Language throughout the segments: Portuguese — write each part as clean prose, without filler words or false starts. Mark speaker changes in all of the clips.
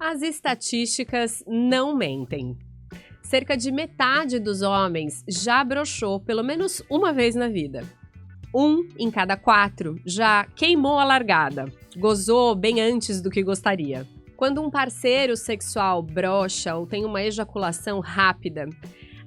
Speaker 1: As estatísticas não mentem. Cerca de metade dos homens já broxou pelo menos uma vez na vida. 1 em cada 4 já queimou a largada, gozou bem antes do que gostaria. Quando um parceiro sexual broxa ou tem uma ejaculação rápida,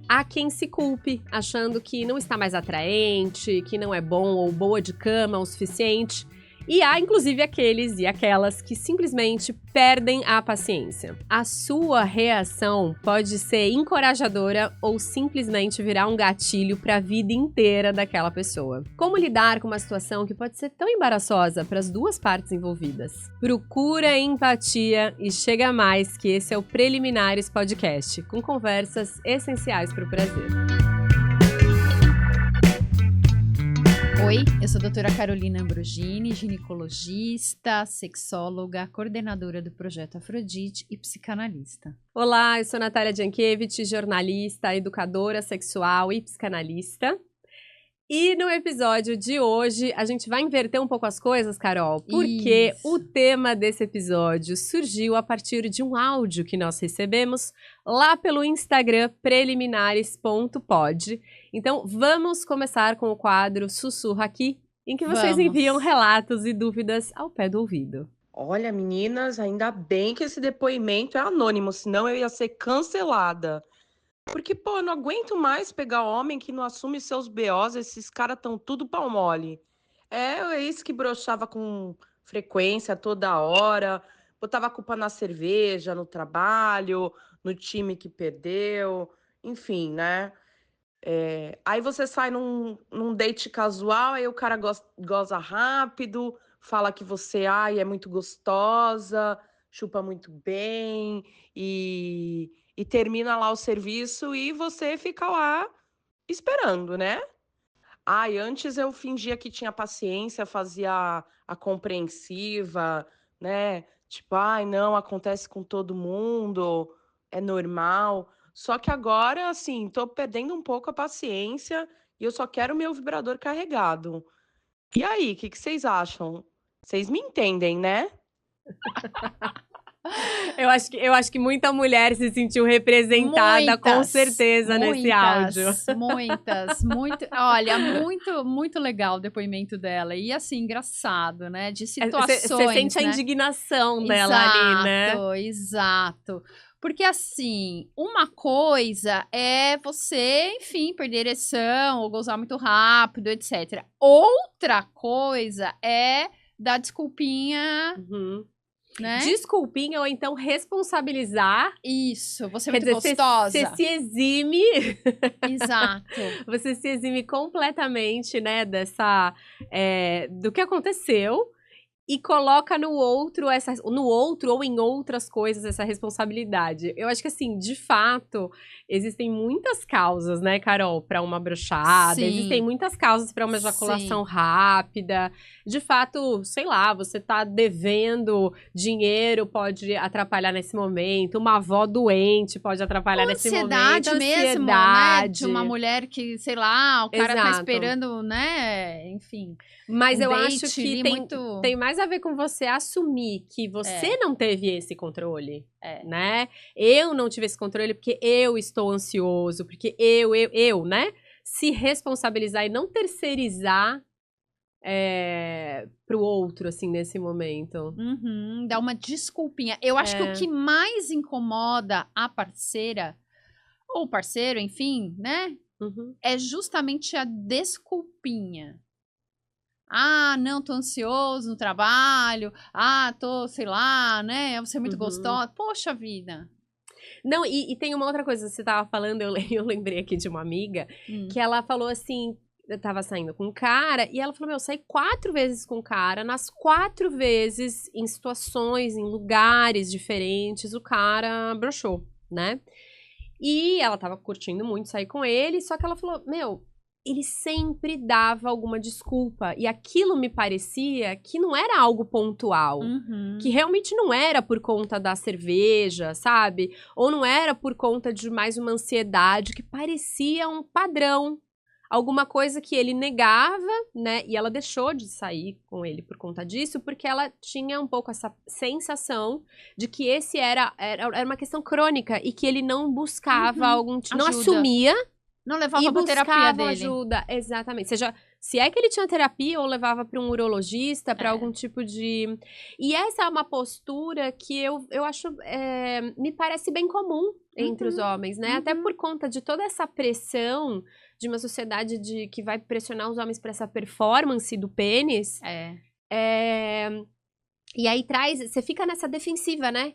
Speaker 1: há quem se culpe, achando que não está mais atraente, que não é bom ou boa de cama o suficiente. E há, inclusive, aqueles e aquelas que simplesmente perdem a paciência. A sua reação pode ser encorajadora ou simplesmente virar um gatilho para a vida inteira daquela pessoa. Como lidar com uma situação que pode ser tão embaraçosa para as duas partes envolvidas? Procura empatia e chega mais, que esse é o Preliminares Podcast, com conversas essenciais para o prazer.
Speaker 2: Oi, eu sou a doutora Carolina Ambrogini, ginecologista, sexóloga, coordenadora do Projeto Afrodite e psicanalista.
Speaker 1: Olá, eu sou Natália Jankiewicz, jornalista, educadora sexual e psicanalista. E no episódio de hoje, a gente vai inverter um pouco as coisas, Carol, porque o tema desse episódio surgiu a partir de um áudio que nós recebemos lá pelo Instagram preliminares.pod. Então, vamos começar com o quadro Sussurra Aqui, em que vocês enviam relatos e dúvidas ao pé do ouvido.
Speaker 3: Olha, meninas, ainda bem que esse depoimento é anônimo, senão eu ia ser cancelada. Porque, pô, eu não aguento mais pegar homem que não assume seus BOs, esses caras tão tudo pau mole. É esse que broxava com frequência toda hora, botava a culpa na cerveja, no trabalho, no time que perdeu, enfim, né? Aí você sai num date casual, aí o cara goza rápido, fala que você, é muito gostosa, chupa muito bem, e termina lá o serviço e você fica lá esperando, né? Antes eu fingia que tinha paciência, fazia a compreensiva, né? Tipo, não, acontece com todo mundo, é normal. Só que agora, assim, tô perdendo um pouco a paciência e eu só quero meu vibrador carregado. E aí, o que vocês acham? Vocês me entendem, né?
Speaker 1: Eu acho que muita mulher se sentiu representada, com certeza, nesse áudio.
Speaker 2: Olha, muito legal o depoimento dela. E assim, engraçado, né? De situações,
Speaker 1: Você sente a indignação dela ali, né?
Speaker 2: Exato. Porque assim, uma coisa é você, enfim, perder ereção ou gozar muito rápido, etc. Outra coisa é dar desculpinha... Né?
Speaker 1: Desculpinha ou então responsabilizar.
Speaker 2: Isso, você é muito gostosa.
Speaker 1: Você se exime.
Speaker 2: Exato.
Speaker 1: Você se exime completamente, né, do que aconteceu e coloca no outro ou em outras coisas essa responsabilidade. Eu acho que, assim, de fato, existem muitas causas, né, Carol, para uma broxada.
Speaker 2: Sim.
Speaker 1: Existem muitas causas para uma ejaculação rápida. De fato, sei lá, você tá devendo dinheiro, pode atrapalhar nesse momento. Uma avó doente pode atrapalhar nesse momento.
Speaker 2: Ansiedade mesmo, né? De uma mulher que, sei lá, o cara tá esperando, né? Enfim.
Speaker 1: Mas eu acho que tem mais a ver com você assumir que você não teve esse controle, né? Eu não tive esse controle porque eu estou ansioso, porque eu, né? Se responsabilizar e não terceirizar pro outro, assim, nesse momento.
Speaker 2: Dá uma desculpinha. Eu acho que o que mais incomoda a parceira, ou o parceiro, enfim, né? É justamente a desculpinha. Não, tô ansioso no trabalho. Tô, sei lá, né? Você é muito gostosa. Poxa vida.
Speaker 1: Não, e tem uma outra coisa que você tava falando, eu lembrei aqui de uma amiga, que ela falou assim, eu tava saindo com um cara, e ela falou, saí 4 vezes com o cara, nas 4 vezes, em situações, em lugares diferentes, o cara broxou, né? E ela tava curtindo muito sair com ele, só que ela falou, ele sempre dava alguma desculpa. E aquilo me parecia que não era algo pontual. Que realmente não era por conta da cerveja, sabe? Ou não era por conta de mais uma ansiedade, que parecia um padrão. alguma coisa que ele negava, né? E ela deixou de sair com ele por conta disso, porque ela tinha um pouco essa sensação de que esse era uma questão crônica e que ele não buscava algum tipo, não assumia.
Speaker 2: Não levava
Speaker 1: e
Speaker 2: pra terapia dele.
Speaker 1: ajuda, exatamente. Seja, se é que ele tinha terapia ou levava para um urologista, para algum tipo de... E essa é uma postura que eu acho, me parece bem comum entre os homens, né? Até por conta de toda essa pressão de uma sociedade que vai pressionar os homens para essa performance do pênis. E aí você fica nessa defensiva, né?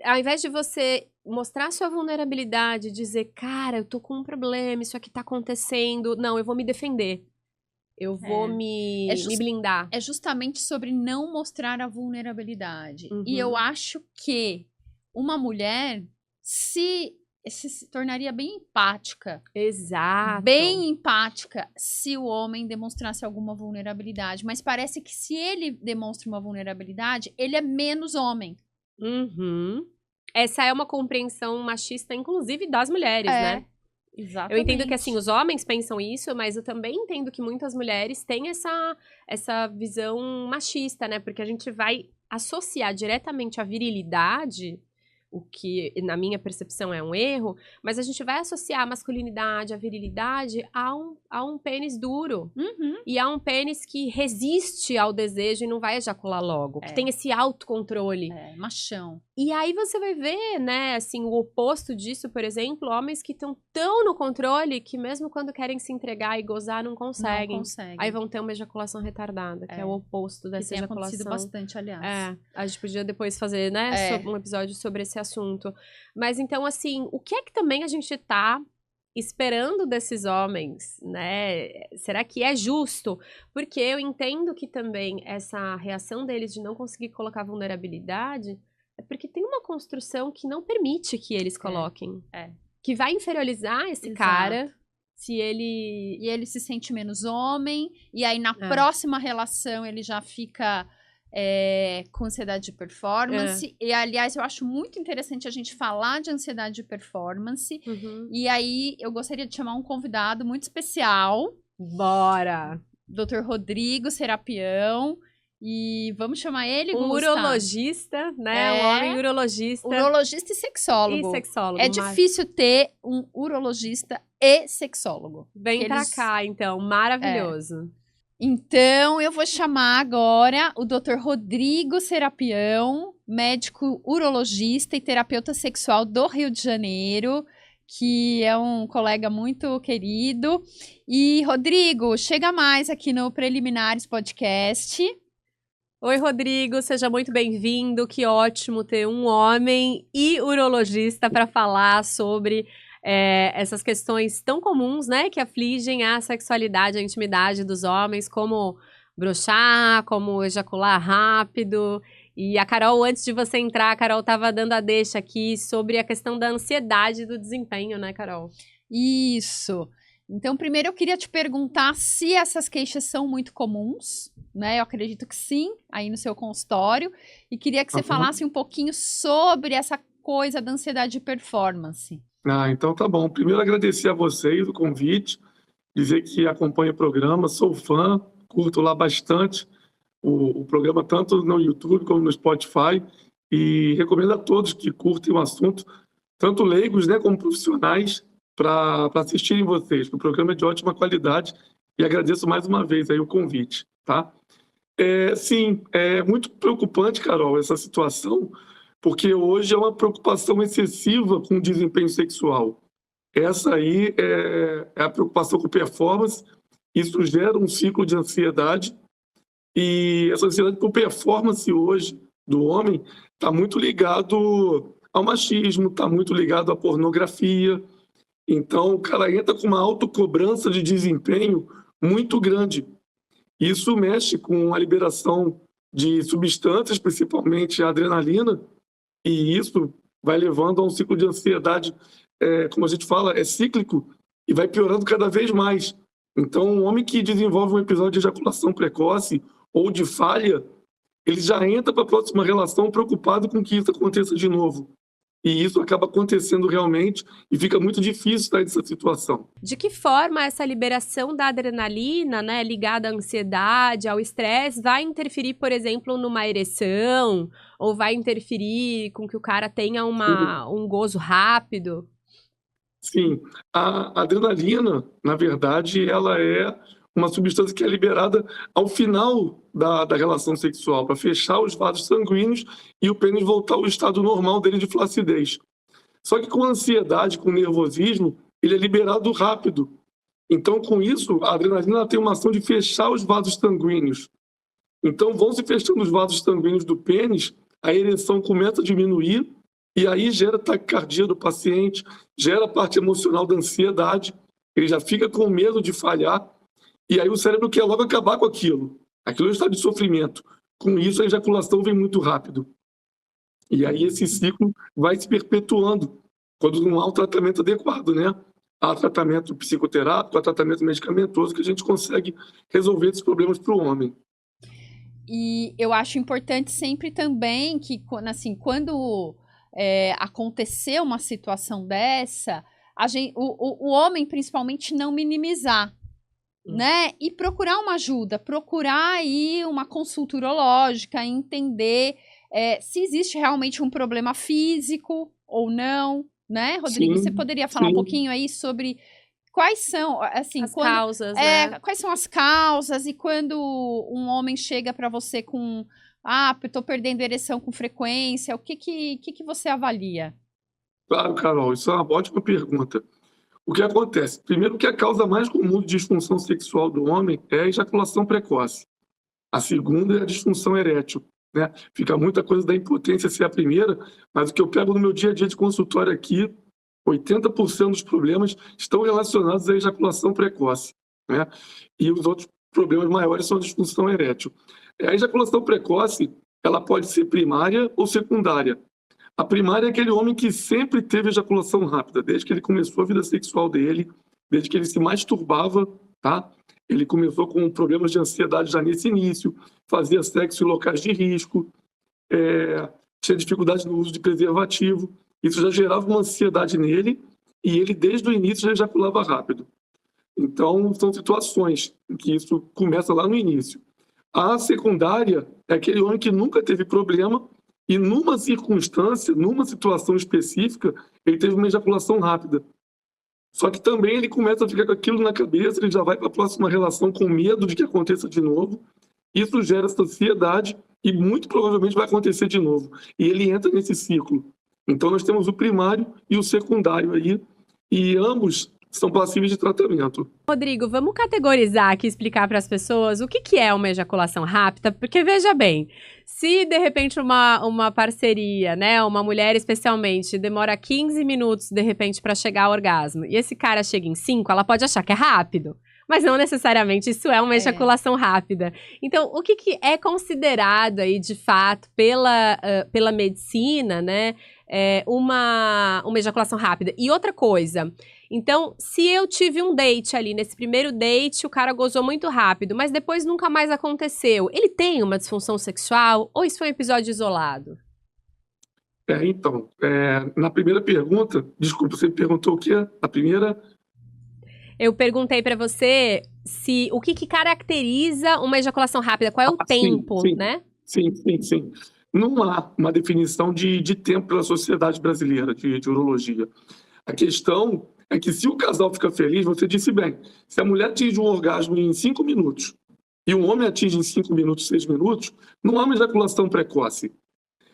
Speaker 1: Ao invés de você mostrar sua vulnerabilidade, dizer, cara, eu tô com um problema, isso aqui tá acontecendo. Não, eu vou me defender. Eu vou me blindar.
Speaker 2: É justamente sobre não mostrar a vulnerabilidade. E eu acho que uma mulher se tornaria bem empática.
Speaker 1: Exato.
Speaker 2: Bem empática se o homem demonstrasse alguma vulnerabilidade. Mas parece que se ele demonstra uma vulnerabilidade, ele é menos homem.
Speaker 1: Essa é uma compreensão machista, inclusive, das mulheres, né?
Speaker 2: Exatamente.
Speaker 1: Eu entendo que, assim, os homens pensam isso, mas eu também entendo que muitas mulheres têm essa visão machista, né? Porque a gente vai associar diretamente a virilidade, o que, na minha percepção, é um erro, mas a gente vai associar a masculinidade, a virilidade a um pênis duro. E a um pênis que resiste ao desejo e não vai ejacular logo. Que tem esse autocontrole.
Speaker 2: Machão.
Speaker 1: E aí você vai ver, né, assim, o oposto disso, por exemplo, homens que estão tão no controle que mesmo quando querem se entregar e gozar, não conseguem. Aí vão ter uma ejaculação retardada, que é o oposto dessa ejaculação.
Speaker 2: Tem acontecido bastante, aliás.
Speaker 1: A gente podia depois fazer, né, um episódio sobre esse assunto. Mas então, assim, o que é que também a gente tá esperando desses homens, né? Será que é justo? Porque eu entendo que também essa reação deles de não conseguir colocar vulnerabilidade é porque tem uma construção que não permite que eles coloquem. Que vai inferiorizar esse cara se ele...
Speaker 2: E ele se sente menos homem, e aí na próxima relação ele já fica com ansiedade de performance. E, aliás, eu acho muito interessante a gente falar de ansiedade de performance. E aí eu gostaria de chamar um convidado muito especial.
Speaker 1: Bora!
Speaker 2: Dr. Rodrigo Serapião. E vamos chamar ele,
Speaker 1: um urologista, né? Um homem urologista.
Speaker 2: Urologista e sexólogo. É difícil ter um urologista e sexólogo.
Speaker 1: Vem pra cá, então. Maravilhoso.
Speaker 2: Então, eu vou chamar agora o Dr. Rodrigo Serapião, médico urologista e terapeuta sexual do Rio de Janeiro, que é um colega muito querido. E, Rodrigo, chega mais aqui no Preliminares Podcast.
Speaker 1: Oi, Rodrigo, seja muito bem-vindo. Que ótimo ter um homem e urologista para falar sobre essas questões tão comuns, né, que afligem a sexualidade, a intimidade dos homens, como broxar, como ejacular rápido. E a Carol, antes de você entrar, a Carol estava dando a deixa aqui sobre a questão da ansiedade do desempenho, né, Carol?
Speaker 2: Isso. Então, primeiro eu queria te perguntar se essas queixas são muito comuns, né? Eu acredito que sim, aí no seu consultório. E queria que você falasse um pouquinho sobre essa coisa da ansiedade de performance.
Speaker 4: Então tá bom. Primeiro agradecer a vocês o convite, dizer que acompanho o programa, sou fã, curto lá bastante o programa tanto no YouTube como no Spotify e recomendo a todos que curtem o assunto, tanto leigos, né, como profissionais, para assistirem vocês. O programa é de ótima qualidade e agradeço mais uma vez aí o convite, tá? Sim, é muito preocupante, Carol, essa situação, porque hoje é uma preocupação excessiva com o desempenho sexual. Essa aí é a preocupação com performance, isso gera um ciclo de ansiedade, e essa ansiedade por performance hoje do homem está muito ligado ao machismo, está muito ligado à pornografia. Então, o cara entra com uma autocobrança de desempenho muito grande. Isso mexe com a liberação de substâncias, principalmente a adrenalina, e isso vai levando a um ciclo de ansiedade, como a gente fala, é cíclico, e vai piorando cada vez mais. Então, um homem que desenvolve um episódio de ejaculação precoce ou de falha, ele já entra para a próxima relação preocupado com que isso aconteça de novo. E isso acaba acontecendo realmente e fica muito difícil sair dessa situação.
Speaker 1: De que forma essa liberação da adrenalina, né, ligada à ansiedade, ao estresse, vai interferir, por exemplo, numa ereção? Ou vai interferir com que o cara tenha um gozo rápido?
Speaker 4: Sim, a adrenalina, na verdade, ela é uma substância que é liberada ao final da relação sexual, para fechar os vasos sanguíneos e o pênis voltar ao estado normal dele de flacidez. Só que com a ansiedade, com o nervosismo, ele é liberado rápido. Então, com isso, a adrenalina tem uma ação de fechar os vasos sanguíneos. Então, vão se fechando os vasos sanguíneos do pênis, a ereção começa a diminuir, e aí gera taquicardia do paciente, gera a parte emocional da ansiedade, ele já fica com medo de falhar, e aí o cérebro quer logo acabar com aquilo. Aquilo é um estado de sofrimento. Com isso, a ejaculação vem muito rápido. E aí esse ciclo vai se perpetuando quando não há um tratamento adequado, né? Há tratamento psicoterápico, há tratamento medicamentoso que a gente consegue resolver esses problemas para o homem.
Speaker 2: E eu acho importante sempre também que, assim, quando acontecer uma situação dessa, o homem, principalmente, não minimizar, né? E procurar uma ajuda, procurar aí uma consulta urológica, entender se existe realmente um problema físico ou não, né, Rodrigo?
Speaker 4: Sim,
Speaker 2: você poderia falar um pouquinho aí sobre quais são, assim,
Speaker 1: as causas, né?
Speaker 2: Quais são as causas e quando um homem chega para você com estou perdendo ereção com frequência, o que você avalia?
Speaker 4: Claro, Carol, isso é uma ótima pergunta. O que acontece? Primeiro que a causa mais comum de disfunção sexual do homem é a ejaculação precoce. A segunda é a disfunção erétil, né? Fica muita coisa da impotência ser a primeira, mas o que eu pego no meu dia a dia de consultório aqui, 80% dos problemas estão relacionados à ejaculação precoce, né? E os outros problemas maiores são a disfunção erétil. A ejaculação precoce, ela pode ser primária ou secundária. A primária é aquele homem que sempre teve ejaculação rápida, desde que ele começou a vida sexual dele, desde que ele se masturbava, tá? Ele começou com problemas de ansiedade já nesse início, fazia sexo em locais de risco, tinha dificuldade no uso de preservativo. Isso já gerava uma ansiedade nele e ele, desde o início, já ejaculava rápido. Então, são situações em que isso começa lá no início. A secundária é aquele homem que nunca teve problema e, numa circunstância, numa situação específica, ele teve uma ejaculação rápida. Só que também ele começa a ficar com aquilo na cabeça, ele já vai para a próxima relação com medo de que aconteça de novo. Isso gera essa ansiedade e muito provavelmente vai acontecer de novo. E ele entra nesse ciclo. Então, nós temos o primário e o secundário aí, e ambos são passíveis de tratamento.
Speaker 1: Rodrigo, vamos categorizar aqui, explicar para as pessoas o que é uma ejaculação rápida, porque veja bem, se de repente uma parceria, né, uma mulher especialmente, demora 15 minutos de repente para chegar ao orgasmo, e esse cara chega em 5, ela pode achar que é rápido. Mas não necessariamente isso é uma ejaculação rápida. Então, o que é considerado aí, de fato, pela medicina, né, uma ejaculação rápida? E outra coisa, então, se eu tive um date ali, nesse primeiro date, o cara gozou muito rápido, mas depois nunca mais aconteceu, ele tem uma disfunção sexual ou isso foi um episódio isolado?
Speaker 4: Então, na primeira pergunta, desculpa, você me perguntou o que é? A primeira...
Speaker 1: Eu perguntei para você o que caracteriza uma ejaculação rápida, qual é o tempo,
Speaker 4: sim,
Speaker 1: né?
Speaker 4: Sim. Não há uma definição de tempo pela sociedade brasileira de urologia. A questão é que se o casal fica feliz, você disse bem, se a mulher atinge um orgasmo em 5 minutos e o homem atinge em 5 minutos, 6 minutos, não há uma ejaculação precoce.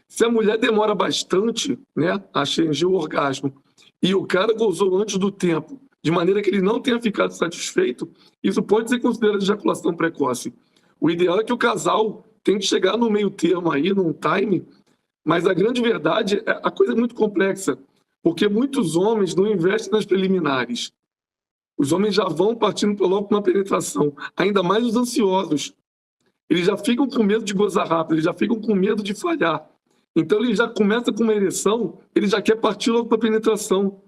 Speaker 4: Se a mulher demora bastante, né, a atingir o orgasmo e o cara gozou antes do tempo, de maneira que ele não tenha ficado satisfeito, isso pode ser considerado ejaculação precoce. O ideal é que o casal tem que chegar no meio termo aí, num time, mas a grande verdade, a coisa é muito complexa, porque muitos homens não investem nas preliminares. Os homens já vão partindo logo para uma penetração, ainda mais os ansiosos. Eles já ficam com medo de gozar rápido, eles já ficam com medo de falhar. Então ele já começa com uma ereção, ele já quer partir logo para a penetração.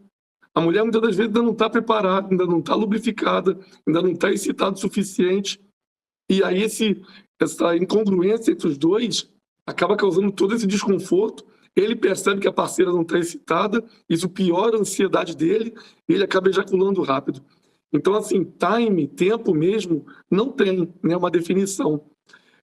Speaker 4: A mulher muitas das vezes ainda não está preparada, ainda não está lubrificada, ainda não está excitada o suficiente. E aí essa incongruência entre os dois acaba causando todo esse desconforto. ele percebe que a parceira não está excitada, isso piora a ansiedade dele e ele acaba ejaculando rápido. Então, assim, tempo mesmo, não tem, né, uma definição.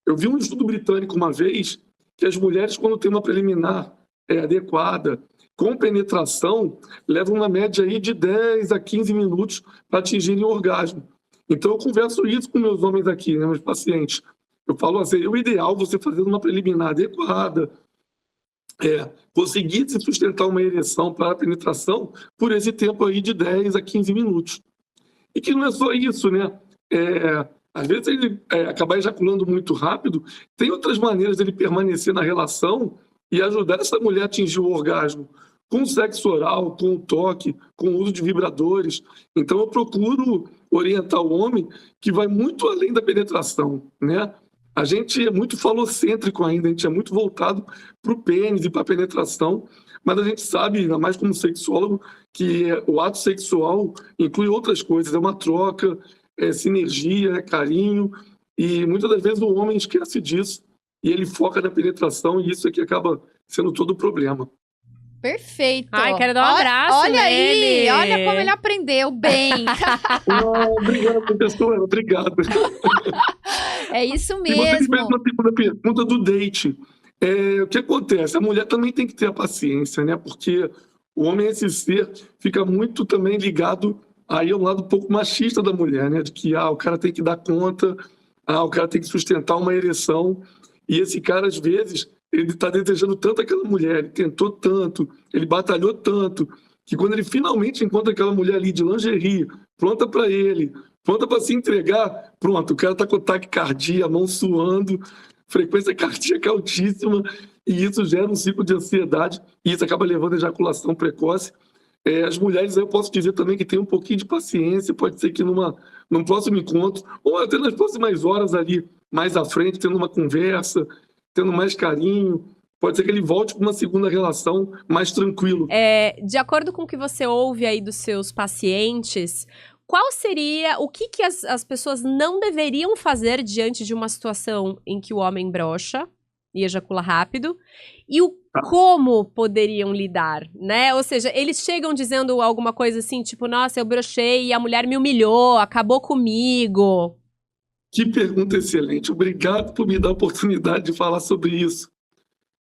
Speaker 4: Eu vi um estudo britânico uma vez que as mulheres, quando têm uma preliminar adequada, com penetração, levam uma média aí de 10 a 15 minutos para atingirem o orgasmo. Então, eu converso isso com meus homens aqui, né, meus pacientes. Eu falo assim, o ideal é você fazer uma preliminar adequada, conseguir se sustentar uma ereção para a penetração por esse tempo aí de 10 a 15 minutos. E que não é só isso, né? Às vezes ele acabar ejaculando muito rápido, tem outras maneiras dele permanecer na relação e ajudar essa mulher a atingir o orgasmo, com sexo oral, com toque, com o uso de vibradores. Então eu procuro orientar o homem que vai muito além da penetração, né? A gente é muito falocêntrico ainda, a gente é muito voltado para o pênis e para a penetração, mas a gente sabe, ainda mais como sexólogo, que o ato sexual inclui outras coisas, é uma troca, é sinergia, é carinho, e muitas das vezes o homem esquece disso e ele foca na penetração e isso é que acaba sendo todo o problema.
Speaker 2: Perfeito.
Speaker 1: Ai, quero dar um abraço
Speaker 2: Olha
Speaker 1: nele.
Speaker 2: aí, olha como ele aprendeu bem.
Speaker 4: Obrigado, professor, obrigado.
Speaker 2: É isso
Speaker 4: E você fez
Speaker 2: mesmo.
Speaker 4: uma segunda pergunta do date. O que acontece? A mulher também tem que ter a paciência, né? Porque o homem, esse ser, fica muito também ligado aí ao lado um pouco machista da mulher, né? De que o cara tem que dar conta, o cara tem que sustentar uma ereção. E esse cara, às vezes, ele está desejando tanto aquela mulher, ele tentou tanto, ele batalhou tanto, que quando ele finalmente encontra aquela mulher ali de lingerie, pronta para ele, pronta para se entregar, pronto, o cara está com taquicardia, a mão suando, frequência cardíaca altíssima, e isso gera um ciclo de ansiedade, e isso acaba levando a ejaculação precoce. As mulheres, eu posso dizer também que tem um pouquinho de paciência, pode ser que num próximo encontro, ou até nas próximas horas ali, mais à frente, tendo uma conversa, tendo mais carinho, pode ser que ele volte para uma segunda relação mais tranquilo.
Speaker 1: De acordo com o que você ouve aí dos seus pacientes, qual seria, o que as pessoas não deveriam fazer diante de uma situação em que o homem brocha e ejacula rápido, e como poderiam lidar, né? Ou seja, eles chegam dizendo alguma coisa assim, tipo, nossa, eu brochei e a mulher me humilhou, acabou comigo.
Speaker 4: Que pergunta excelente. Obrigado por me dar a oportunidade de falar sobre isso.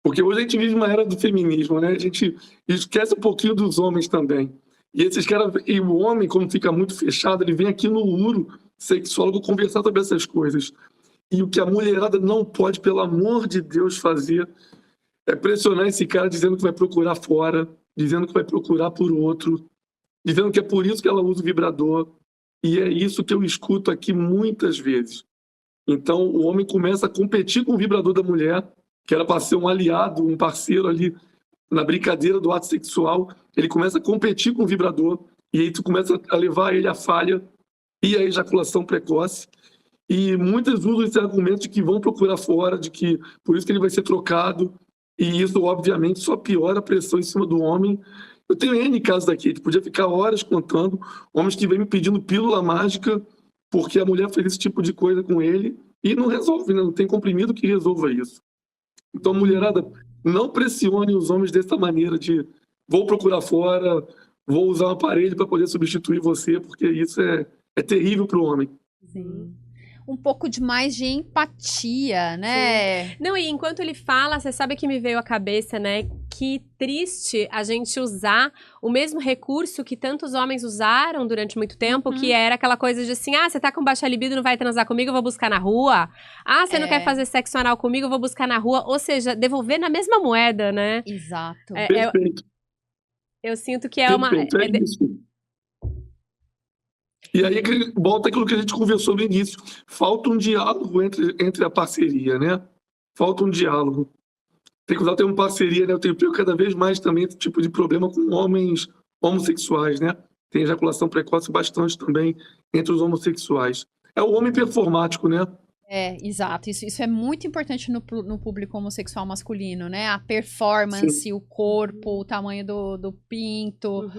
Speaker 4: Porque hoje a gente vive uma era do feminismo, né? A gente esquece um pouquinho dos homens também. E esses caras, e o homem, como fica muito fechado, ele vem aqui no Uro sexólogo conversar sobre essas coisas. E o que a mulherada não pode, pelo amor de Deus, fazer é pressionar esse cara dizendo que vai procurar fora, dizendo que vai procurar por outro, dizendo que é por isso que ela usa o vibrador. E é isso que eu escuto aqui muitas vezes. Então, o homem começa a competir com o vibrador da mulher, que era para ser um aliado, um parceiro ali na brincadeira do ato sexual. Ele começa a competir com o vibrador e aí tu começa a levar ele à falha e à ejaculação precoce. E muitas usam esse argumento de que vão procurar fora, de que por isso que ele vai ser trocado. E isso, obviamente, só piora a pressão em cima do homem. Eu tenho N casos aqui, a gente podia ficar horas contando, homens que vêm me pedindo pílula mágica porque a mulher fez esse tipo de coisa com ele e não resolve, né? Não tem comprimido que resolva isso. Então, mulherada, não pressione os homens dessa maneira de vou procurar fora, vou usar um aparelho para poder substituir você, porque isso é terrível para o homem.
Speaker 2: Sim. Um pouco de mais de empatia, né?
Speaker 1: Sim. Não, e enquanto ele fala, você sabe que me veio à cabeça, né? Que triste a gente usar o mesmo recurso que tantos homens usaram durante muito tempo, que era aquela coisa de assim, você tá com baixa libido, não vai transar comigo, eu vou buscar na rua. Você não quer fazer sexo anal comigo, eu vou buscar na rua. Ou seja, devolver na mesma moeda, né?
Speaker 2: Exato.
Speaker 4: Perfeito.
Speaker 1: Eu sinto que é
Speaker 4: Perfeito, é isso. E aí volta aquilo que a gente conversou no início. Falta um diálogo entre a parceria, né? Falta um diálogo. Tem que usar o termo parceria, né? Eu tenho cada vez mais também esse tipo de problema com homens homossexuais, né? Tem ejaculação precoce bastante também entre os homossexuais. É o homem performático, né?
Speaker 2: Exato. Isso é muito importante no público homossexual masculino, né? A performance, Sim. o corpo, o tamanho do pinto.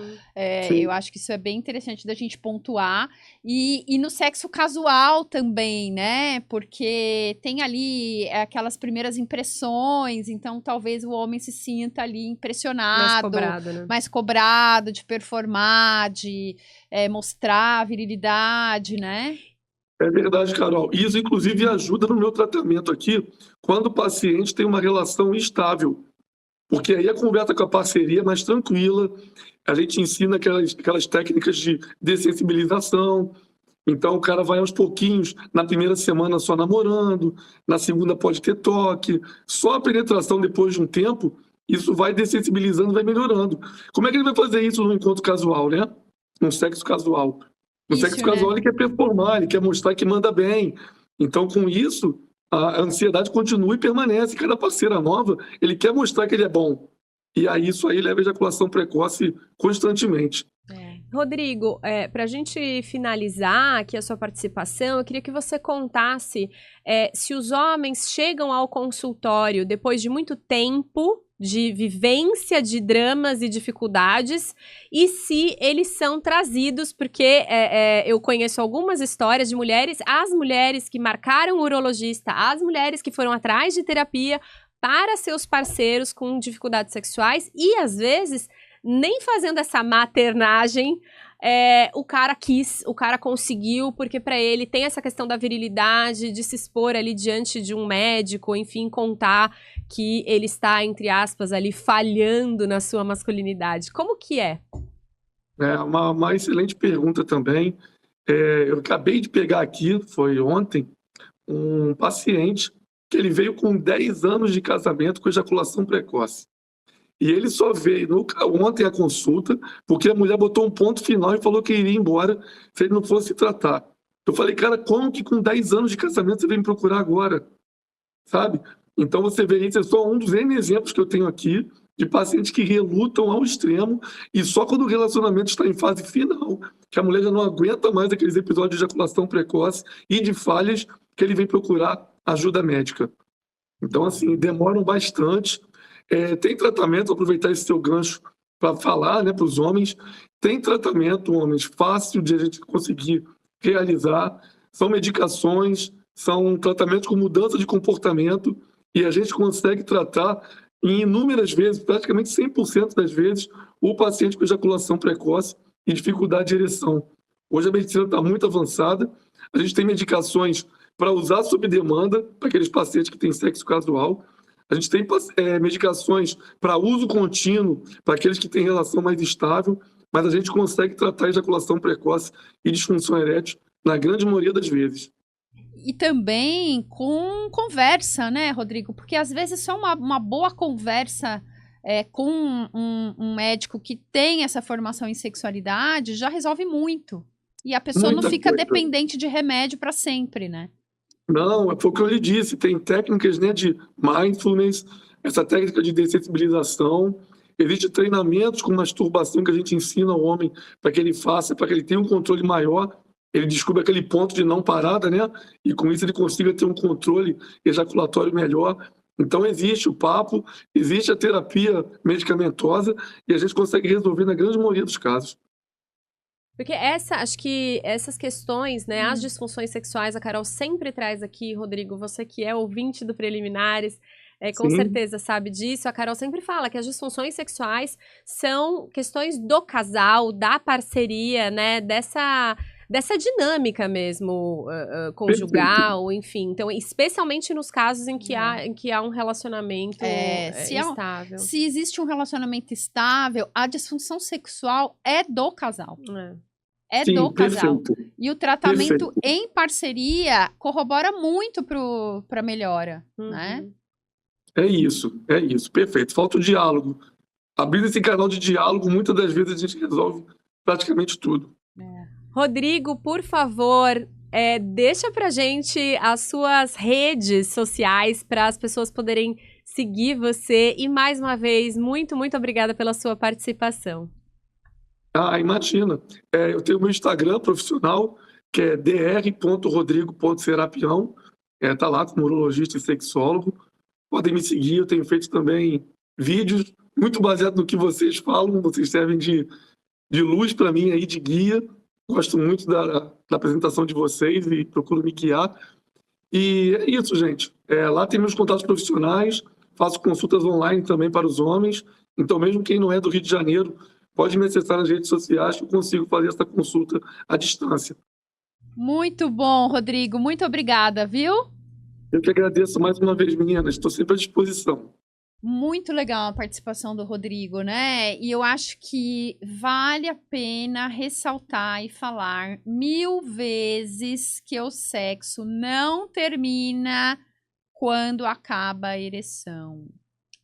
Speaker 2: Eu acho que isso é bem interessante da gente pontuar. E no sexo casual também, né? Porque tem ali aquelas primeiras impressões, então talvez o homem se sinta ali impressionado, mais cobrado de performar, de mostrar a virilidade, né?
Speaker 4: É verdade, Carol. Isso, inclusive, ajuda no meu tratamento aqui, quando o paciente tem uma relação estável. Porque aí a conversa com a parceria é mais tranquila, a gente ensina aquelas técnicas de dessensibilização. Então, o cara vai aos pouquinhos, na primeira semana só namorando, na segunda pode ter toque. Só a penetração depois de um tempo, isso vai dessensibilizando, vai melhorando. Como é que ele vai fazer isso no encontro casual, né? No sexo casual? No sexo casual, ele quer performar, ele quer mostrar que manda bem. Então, com isso, a ansiedade continua e permanece. Cada parceira nova, ele quer mostrar que ele é bom. E aí, isso aí leva a ejaculação precoce constantemente.
Speaker 1: Rodrigo, para a gente finalizar aqui a sua participação, eu queria que você contasse se os homens chegam ao consultório depois de muito tempo de vivência de dramas e dificuldades, e se eles são trazidos, porque eu conheço algumas histórias de mulheres, as mulheres que marcaram o urologista, as mulheres que foram atrás de terapia para seus parceiros com dificuldades sexuais, e às vezes, nem fazendo essa maternagem, o cara conseguiu, porque para ele tem essa questão da virilidade, de se expor ali diante de um médico, enfim, contar que ele está, entre aspas, ali falhando na sua masculinidade. Como que é?
Speaker 4: Uma excelente pergunta também. Eu acabei de pegar aqui, foi ontem, um paciente que ele veio com 10 anos de casamento com ejaculação precoce. E ele só veio ontem a consulta porque a mulher botou um ponto final e falou que iria embora se ele não fosse tratar. Eu falei, cara, como que com 10 anos de casamento você vem me procurar agora? Sabe? Então você vê isso, é só um dos N exemplos que eu tenho aqui de pacientes que relutam ao extremo e só quando o relacionamento está em fase final, que a mulher já não aguenta mais aqueles episódios de ejaculação precoce e de falhas, que ele vem procurar ajuda médica. Então, assim, demoram bastante. Tem tratamento, vou aproveitar esse seu gancho para falar, né, para os homens, tem tratamento, homens, fácil de a gente conseguir realizar, são medicações, são tratamentos com mudança de comportamento e a gente consegue tratar em inúmeras vezes, praticamente 100% das vezes, o paciente com ejaculação precoce e dificuldade de ereção. Hoje a medicina está muito avançada, a gente tem medicações para usar sob demanda para aqueles pacientes que têm sexo casual. A gente tem medicações para uso contínuo para aqueles que têm relação mais estável, mas a gente consegue tratar ejaculação precoce e disfunção erétil na grande maioria das vezes.
Speaker 2: E também com conversa, né, Rodrigo? Porque às vezes só uma boa conversa com um médico que tem essa formação em sexualidade já resolve muito. E a pessoa não fica dependente de remédio para sempre, né?
Speaker 4: Não, foi o que eu lhe disse, tem técnicas, né, de mindfulness, essa técnica de dessensibilização, existe treinamentos com masturbação que a gente ensina ao homem para que ele faça, para que ele tenha um controle maior, ele descubra aquele ponto de não parada, né, e com isso ele consiga ter um controle ejaculatório melhor. Então existe o papo, existe a terapia medicamentosa e a gente consegue resolver na grande maioria dos casos.
Speaker 1: Porque acho que essas questões, né, as disfunções sexuais, a Carol sempre traz aqui, Rodrigo, você que é ouvinte do Preliminares, com certeza sabe disso, a Carol sempre fala que as disfunções sexuais são questões do casal, da parceria, né, dessa dinâmica mesmo, conjugal, enfim. Então, especialmente nos casos em que há um relacionamento estável.
Speaker 2: Se existe um relacionamento estável, a disfunção sexual é do casal.
Speaker 4: Sim,
Speaker 2: do casal.
Speaker 4: Perfeito.
Speaker 2: E o tratamento em parceria corrobora muito para melhora, né?
Speaker 4: É isso, perfeito. Falta o diálogo. Abrindo esse canal de diálogo, muitas das vezes a gente resolve praticamente tudo.
Speaker 1: Rodrigo, por favor, deixa pra gente as suas redes sociais para as pessoas poderem seguir você. E mais uma vez, muito, muito obrigada pela sua participação.
Speaker 4: Imagina. Eu tenho meu Instagram profissional, que é dr.rodrigo.serapião. Tá lá como urologista e sexólogo. Podem me seguir, eu tenho feito também vídeos muito baseados no que vocês falam, vocês servem de luz para mim aí, de guia. Gosto muito da apresentação de vocês e procuro me guiar. E é isso, gente. Lá tem meus contatos profissionais, faço consultas online também para os homens. Então, mesmo quem não é do Rio de Janeiro, pode me acessar nas redes sociais que eu consigo fazer essa consulta à distância.
Speaker 2: Muito bom, Rodrigo. Muito obrigada, viu?
Speaker 4: Eu que agradeço mais uma vez, meninas. Estou sempre à disposição.
Speaker 2: Muito legal a participação do Rodrigo, né? E eu acho que vale a pena ressaltar e falar 1000 vezes que o sexo não termina quando acaba a ereção.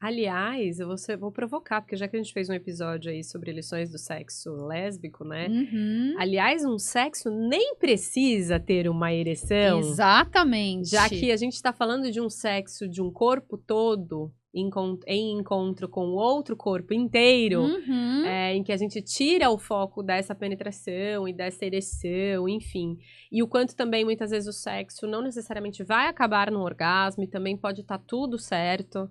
Speaker 1: Aliás, eu vou provocar, porque já que a gente fez um episódio aí sobre lições do sexo lésbico, né?
Speaker 2: Uhum.
Speaker 1: Aliás, um sexo nem precisa ter uma ereção.
Speaker 2: Exatamente.
Speaker 1: Já que a gente está falando de um sexo de um corpo todo em encontro com o outro corpo inteiro,
Speaker 2: uhum.
Speaker 1: Em que a gente tira o foco dessa penetração e dessa ereção, enfim. E o quanto também, muitas vezes, o sexo não necessariamente vai acabar no orgasmo e também pode estar tudo certo.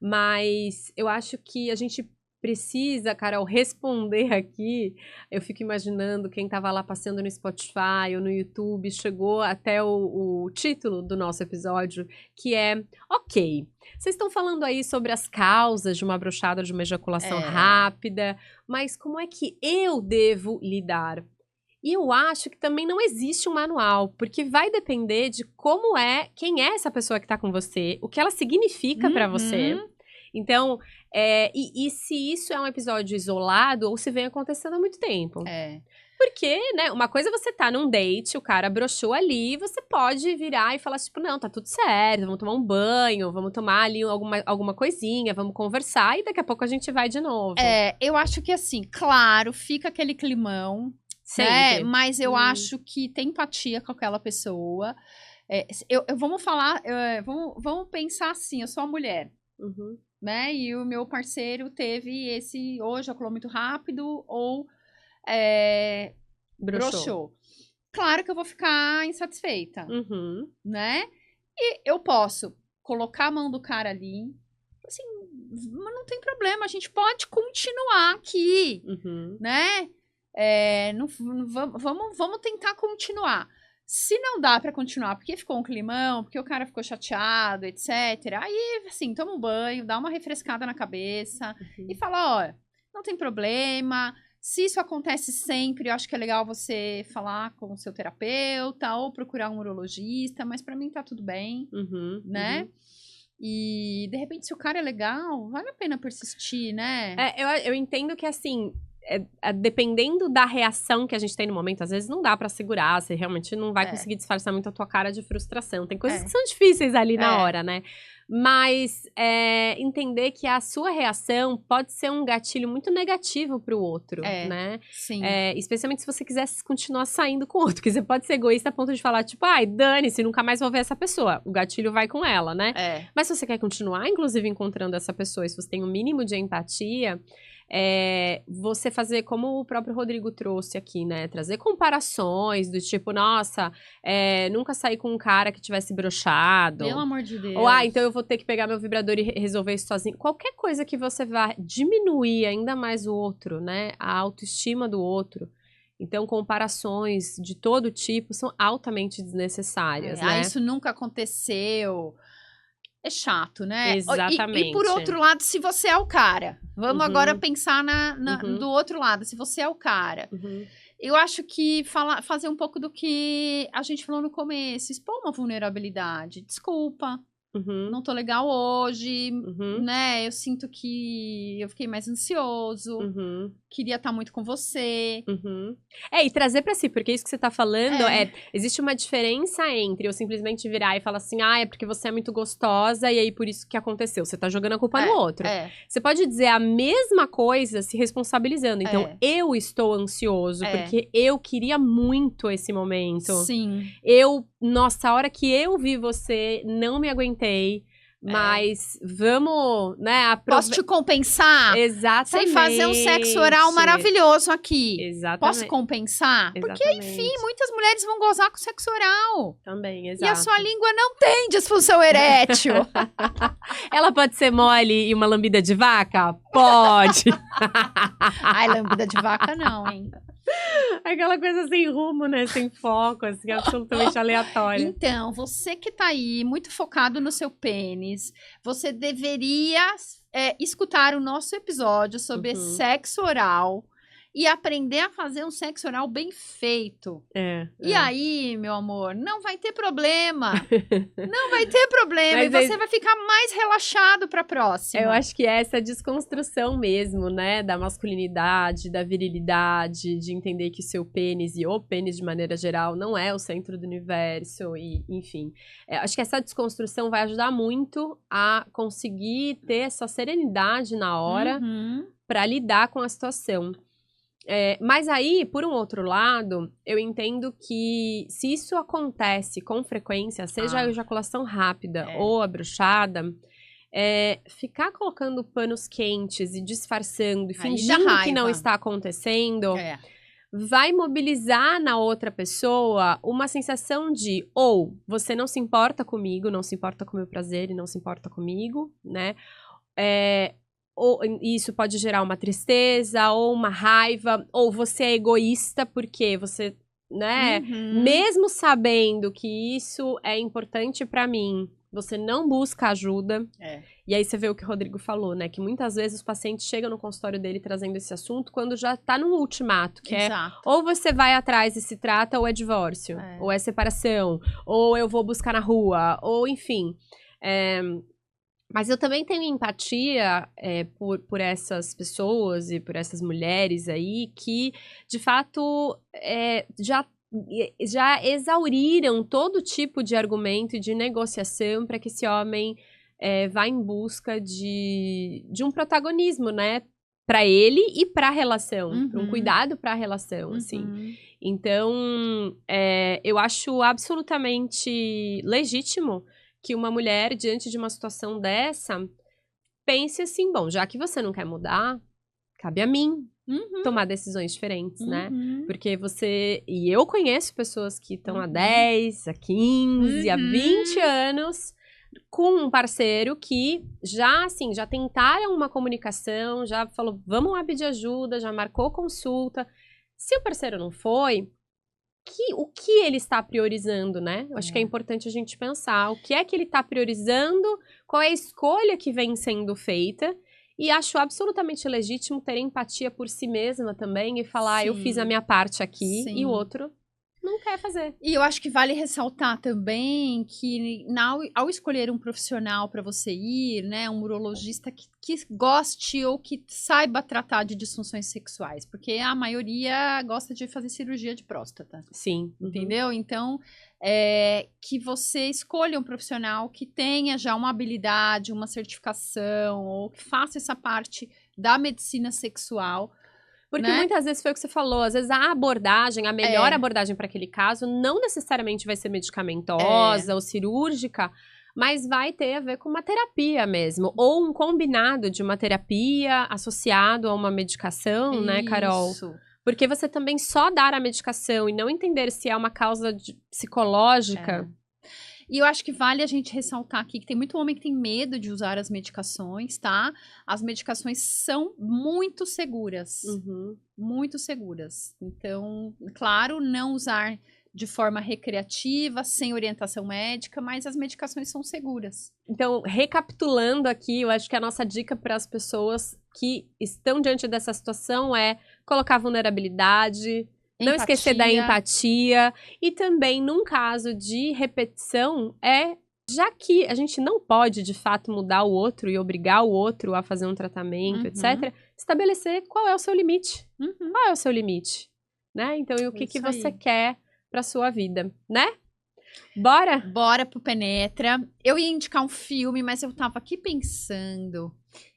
Speaker 1: Mas eu acho que a gente precisa, Carol, responder aqui. Eu fico imaginando quem estava lá passando no Spotify ou no YouTube, chegou até o título do nosso episódio, que é: ok, vocês estão falando aí sobre as causas de uma brochada, de uma ejaculação rápida, mas como é que eu devo lidar? E eu acho que também não existe um manual, porque vai depender de quem é essa pessoa que tá com você, o que ela significa pra você. Então, e se isso é um episódio isolado ou se vem acontecendo há muito tempo. Porque, né, uma coisa é você tá num date, o cara broxou ali, você pode virar e falar, tipo, não, tá tudo certo, vamos tomar um banho, vamos tomar ali alguma coisinha, vamos conversar e daqui a pouco a gente vai de novo.
Speaker 2: Eu acho que assim, claro, fica aquele climão, né? Mas eu acho que tem empatia com aquela pessoa. Vamos falar, vamos pensar assim, eu sou uma mulher, né? E o meu parceiro teve ou ejaculou muito rápido, ou broxou. Claro que eu vou ficar insatisfeita, né? E eu posso colocar a mão do cara ali, assim, mas não tem problema, a gente pode continuar aqui, né? Vamos tentar continuar. Se não dá pra continuar, porque ficou um climão, porque o cara ficou chateado, etc. Aí, assim, toma um banho, dá uma refrescada na cabeça e fala, ó, não tem problema. Se isso acontece sempre, eu acho que é legal você falar com o seu terapeuta ou procurar um urologista, mas pra mim tá tudo bem, né? E, de repente, se o cara é legal, vale a pena persistir, né?
Speaker 1: Eu entendo que, assim, dependendo da reação que a gente tem no momento, às vezes não dá pra segurar, você realmente não vai conseguir disfarçar muito a tua cara de frustração. Tem coisas que são difíceis ali na hora, né? Mas entender que a sua reação pode ser um gatilho muito negativo pro outro, né?
Speaker 2: Sim.
Speaker 1: Especialmente se você quiser continuar saindo com o outro, porque você pode ser egoísta a ponto de falar, tipo, ai, dane-se, nunca mais vou ver essa pessoa. O gatilho vai com ela, né? Mas se você quer continuar, inclusive, encontrando essa pessoa, e se você tem um mínimo de empatia, você fazer como o próprio Rodrigo trouxe aqui, né? Trazer comparações do tipo, nossa, nunca saí com um cara que tivesse broxado.
Speaker 2: Pelo amor de Deus.
Speaker 1: Ou, então eu vou ter que pegar meu vibrador e resolver isso sozinho. Qualquer coisa que você vá diminuir ainda mais o outro, né? A autoestima do outro. Então, comparações de todo tipo são altamente desnecessárias, né?
Speaker 2: Isso nunca aconteceu. É chato, né?
Speaker 1: Exatamente.
Speaker 2: E por outro lado, se você é o cara, vamos agora pensar do outro lado, se você é o cara, eu acho que fazer um pouco do que a gente falou no começo, expor uma vulnerabilidade. Desculpa, não tô legal hoje, né? Eu sinto que eu fiquei mais ansioso, queria estar muito com você.
Speaker 1: E trazer pra si, porque isso que você tá falando existe uma diferença entre eu simplesmente virar e falar assim, é porque você é muito gostosa e aí por isso que aconteceu. Você tá jogando a culpa no outro. Você pode dizer a mesma coisa se responsabilizando. Então, eu estou ansioso porque eu queria muito esse momento.
Speaker 2: Sim.
Speaker 1: Nossa, a hora que eu vi você, não me aguentei. Mas vamos, né?
Speaker 2: Posso te compensar?
Speaker 1: Exatamente.
Speaker 2: Sem fazer um sexo oral maravilhoso aqui.
Speaker 1: Exatamente.
Speaker 2: Posso compensar?
Speaker 1: Exatamente.
Speaker 2: Porque, enfim, muitas mulheres vão gozar com sexo oral.
Speaker 1: Também, exato.
Speaker 2: E a sua língua não tem disfunção erétil.
Speaker 1: Ela pode ser mole e uma lambida de vaca? Pode.
Speaker 2: Ai, lambida de vaca não, hein?
Speaker 1: Aquela coisa sem rumo, né? Sem foco, assim, absolutamente aleatória.
Speaker 2: Então, você que tá aí muito focado no seu pênis, você deveria escutar o nosso episódio sobre sexo oral e aprender a fazer um sexo oral bem feito. E aí, meu amor, não vai ter problema. Não vai ter problema.
Speaker 1: Mas
Speaker 2: e você vai ficar mais relaxado pra próxima.
Speaker 1: Eu acho que é essa desconstrução mesmo, né? Da masculinidade, da virilidade, de entender que o seu pênis e o pênis de maneira geral não é o centro do universo e, enfim. Acho que essa desconstrução vai ajudar muito a conseguir ter essa serenidade na hora pra lidar com a situação. Mas aí, por um outro lado, eu entendo que se isso acontece com frequência, seja a ejaculação rápida ou a bruxada, ficar colocando panos quentes e disfarçando e fingindo que não está acontecendo, vai mobilizar na outra pessoa uma sensação de ou você não se importa comigo, não se importa com o meu prazer e não se importa comigo, né? Ou isso pode gerar uma tristeza, ou uma raiva, ou você é egoísta porque você, né, mesmo sabendo que isso é importante pra mim, você não busca ajuda. E aí você vê o que o Rodrigo falou, né, que muitas vezes os pacientes chegam no consultório dele trazendo esse assunto quando já tá no ultimato, que ou você vai atrás e se trata, ou é divórcio, ou é separação, ou eu vou buscar na rua, ou enfim. Mas eu também tenho empatia por essas pessoas e por essas mulheres aí que, de fato, já exauriram todo tipo de argumento e de negociação para que esse homem vá em busca de um protagonismo, né? Para ele e para a relação, um cuidado para a relação, assim. Então, eu acho absolutamente legítimo que uma mulher, diante de uma situação dessa, pense assim, bom, já que você não quer mudar, cabe a mim tomar decisões diferentes, né? Porque e eu conheço pessoas que estão há 10, há 15, há 20 anos com um parceiro que já tentaram uma comunicação, já falou, vamos lá pedir ajuda, já marcou consulta. Se o parceiro não foi, o que ele está priorizando, né? Eu acho que é importante a gente pensar o que é que ele está priorizando, qual é a escolha que vem sendo feita, e acho absolutamente legítimo ter empatia por si mesma também e falar, eu fiz a minha parte aqui e o outro não quer fazer.
Speaker 2: E eu acho que vale ressaltar também que ao escolher um profissional para você ir, né, um urologista que goste ou que saiba tratar de disfunções sexuais, porque a maioria gosta de fazer cirurgia de próstata.
Speaker 1: Sim.
Speaker 2: Entendeu? Então, que você escolha um profissional que tenha já uma habilidade, uma certificação, ou que faça essa parte da medicina sexual.
Speaker 1: Porque muitas vezes foi o que você falou, às vezes a melhor abordagem para aquele caso não necessariamente vai ser medicamentosa ou cirúrgica, mas vai ter a ver com uma terapia mesmo, ou um combinado de uma terapia associado a uma medicação, né, Carol? Porque você também só dar a medicação e não entender se é uma causa psicológica...
Speaker 2: E eu acho que vale a gente ressaltar aqui que tem muito homem que tem medo de usar as medicações, tá? As medicações são muito seguras. Muito seguras. Então, claro, não usar de forma recreativa, sem orientação médica, mas as medicações são seguras.
Speaker 1: Então, recapitulando aqui, eu acho que a nossa dica para as pessoas que estão diante dessa situação é colocar vulnerabilidade... Não esquecer da empatia. E também, num caso de repetição, já que a gente não pode, de fato, mudar o outro e obrigar o outro a fazer um tratamento, etc., estabelecer qual é o seu limite. Qual é o seu limite? Né? Então, e o que você quer pra sua vida, né? Bora?
Speaker 2: Bora pro Penetra. Eu ia indicar um filme, mas eu tava aqui pensando.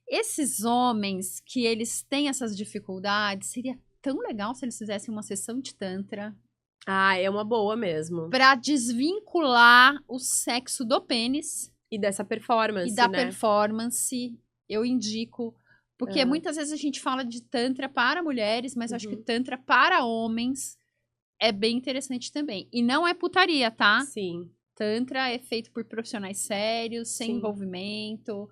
Speaker 2: Esses homens que eles têm essas dificuldades, seria tão legal se eles fizessem uma sessão de tantra.
Speaker 1: Ah, é uma boa mesmo.
Speaker 2: Pra desvincular o sexo do pênis.
Speaker 1: E dessa performance,
Speaker 2: E da
Speaker 1: né?
Speaker 2: performance, eu indico. Porque muitas vezes a gente fala de Tantra para mulheres, mas eu acho que Tantra para homens é bem interessante também. E não é putaria, tá?
Speaker 1: Sim.
Speaker 2: Tantra é feito por profissionais sérios, sem envolvimento.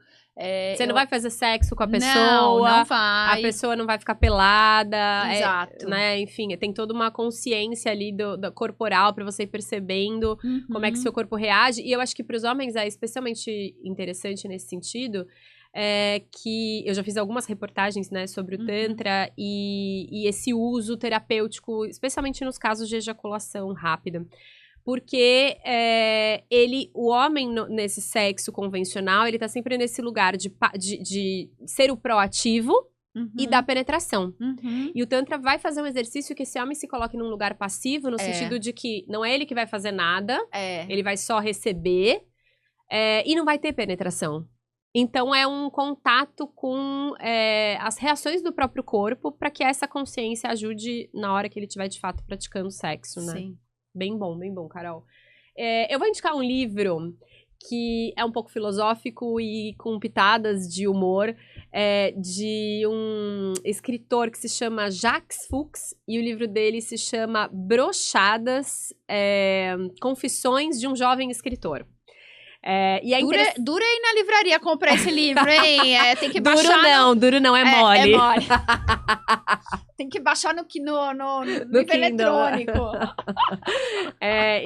Speaker 1: Você não vai fazer sexo com a pessoa.
Speaker 2: Não vai.
Speaker 1: A pessoa não vai ficar pelada.
Speaker 2: Exato.
Speaker 1: Né? Enfim, tem toda uma consciência ali do corporal pra você ir percebendo como é que seu corpo reage. E eu acho que pros homens é especialmente interessante nesse sentido. Que eu já fiz algumas reportagens, né, sobre o Tantra e esse uso terapêutico, especialmente nos casos de ejaculação rápida. Porque o homem nesse sexo convencional, ele tá sempre nesse lugar de ser o proativo e da penetração. E o Tantra vai fazer um exercício que esse homem se coloque num lugar passivo, no sentido de que não é ele que vai fazer nada, ele vai só receber e não vai ter penetração. Então, é um contato com as reações do próprio corpo para que essa consciência ajude na hora que ele estiver, de fato, praticando sexo, né?
Speaker 2: Sim.
Speaker 1: Bem bom, Carol. Eu vou indicar um livro que é um pouco filosófico e com pitadas de humor, de um escritor que se chama Jacques Fuchs, e o livro dele se chama Brochadas, Confissões de um Jovem Escritor.
Speaker 2: Dura aí na livraria comprar esse livro, hein? Tem que baixar.
Speaker 1: Duro não, é mole.
Speaker 2: É mole. Tem que baixar no livro eletrônico.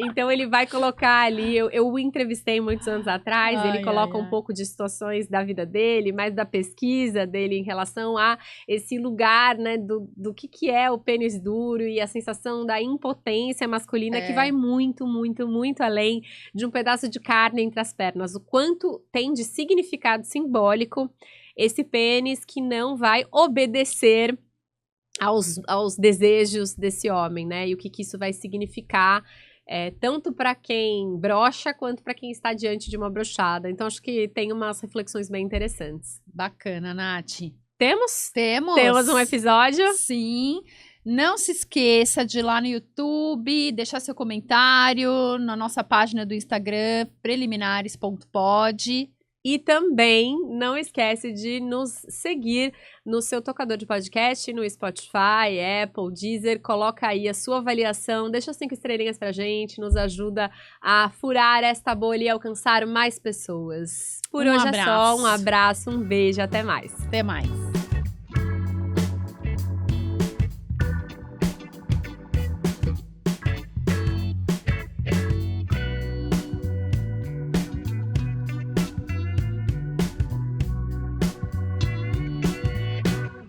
Speaker 1: Então ele vai colocar ali. Eu o entrevistei muitos anos atrás. Ele coloca um pouco de situações da vida dele, mais da pesquisa dele em relação a esse lugar, né? Do que é o pênis duro e a sensação da impotência masculina, que vai muito, muito, muito além de um pedaço de carne entre as pernas. O quanto tem de significado simbólico esse pênis que não vai obedecer aos desejos desse homem, né? E o que isso vai significar tanto para quem brocha quanto para quem está diante de uma brochada. Então, acho que tem umas reflexões bem interessantes.
Speaker 2: Bacana, Nath.
Speaker 1: Temos?
Speaker 2: Temos
Speaker 1: um episódio?
Speaker 2: Sim. Não se esqueça de ir lá no YouTube, deixar seu comentário na nossa página do Instagram, preliminares.pod.
Speaker 1: E também não esquece de nos seguir no seu tocador de podcast, no Spotify, Apple, Deezer. Coloca aí a sua avaliação, deixa 5 estrelinhas pra gente, nos ajuda a furar esta bolha e alcançar mais pessoas. Por hoje é só, um abraço, um beijo, até mais.
Speaker 2: Até mais.